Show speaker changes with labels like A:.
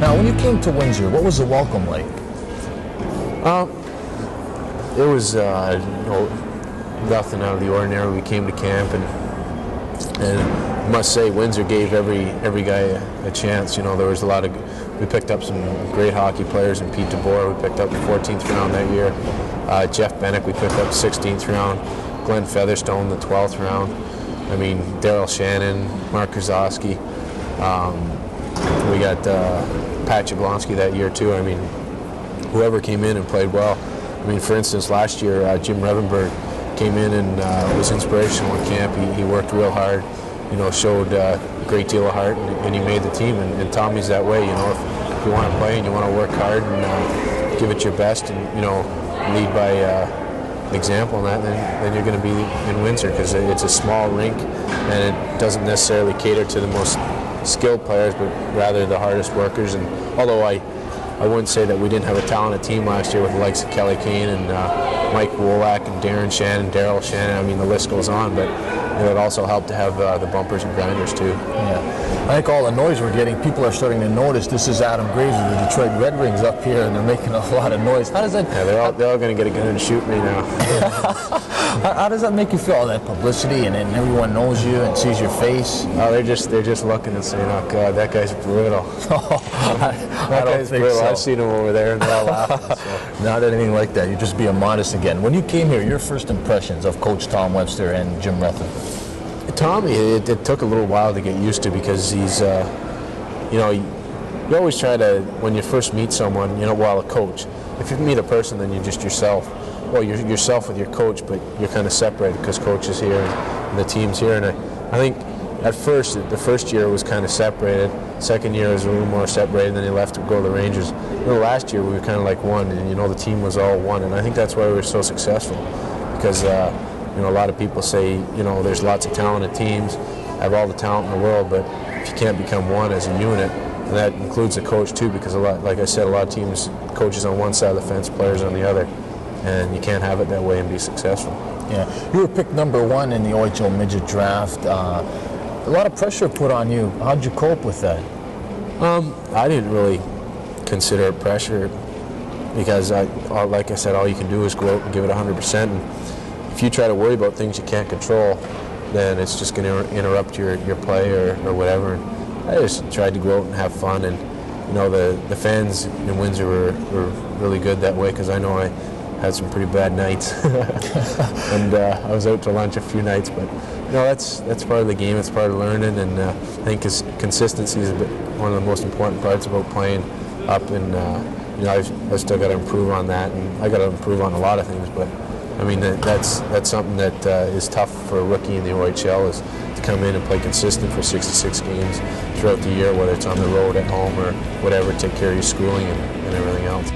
A: Now, when you came to Windsor, what was the welcome like?
B: It was nothing out of the ordinary. We came to camp, and I must say Windsor gave every guy a chance. There was a lot of. We picked up some great hockey players, and Pete DeBoer, we picked up the 14th round that year. Jeff Bennick, we picked up the 16th round. Glenn Featherstone, the 12th round. I mean, Daryl Shannon, Mark Krasowski. We got Pat Jablonski that year too. I mean, whoever came in and played well. I mean, for instance, last year Jim Revenberg came in and was inspirational in camp. He worked real hard, showed a great deal of heart, and he made the team. And Tommy's that way, if you want to play and you want to work hard and give it your best, and lead by example in that, then you're going to be in Windsor, because it's a small rink and it doesn't necessarily cater to the most skilled players, but rather the hardest workers. And although I wouldn't say that we didn't have a talented team last year with the likes of Kelly Kane and Mike Wolak and Darren Shannon, Daryl Shannon, I mean, the list goes on, but it also helped to have the bumpers and grinders too.
A: Yeah. I think all the noise we're getting, people are starting to notice this is Adam Graves of the Detroit Red Wings up here, and they're making a lot of noise. How does that?
B: Yeah, they're all going to get a gun and shoot me now.
A: How does that make you feel? All that publicity, and everyone knows you and sees your face.
B: Oh, they're just looking and saying, "Oh God, that guy's brutal."
A: That guy's brutal.
B: So. I've seen him over there, and they're all laughing. So.
A: Not anything like that. You're just being modest again. When you came here, your first impressions of Coach Tom Webster and Jim Rethen?
B: Tommy, it took a little while to get used to, because he's, you always try to, when you first meet someone, while a coach, if you meet a person, then you're just yourself. Well, you're yourself with your coach, but you're kind of separated because coach is here and the team's here. And I think at first, the first year was kind of separated. Second year was a little more separated, and then he left to go to the Rangers. Last year we were kind of like one, and the team was all one. And I think that's why we were so successful, because a lot of people say, there's lots of talented teams, have all the talent in the world, but if you can't become one as a unit, and that includes the coach too, because like I said, a lot of teams, coaches on one side of the fence, players on the other, and you can't have it that way and be successful.
A: Yeah, you were picked #1 in the OHL midget draft. A lot of pressure put on you. How'd you cope with that?
B: I didn't really consider it pressure, because like I said, all you can do is go out and give it 100%. And if you try to worry about things you can't control, then it's just going to interrupt your play or whatever. And I just tried to go out and have fun, and the fans in Windsor were really good that way, because I know I had some pretty bad nights, and I was out to lunch a few nights. But that's part of the game. It's part of learning, and I think consistency is one of the most important parts about playing up. And I've still got to improve on that, and I got to improve on a lot of things, but. I mean, that's something that is tough for a rookie in the OHL, is to come in and play consistent for 66 games throughout the year, whether it's on the road, at home, or whatever, take care of your schooling and everything else.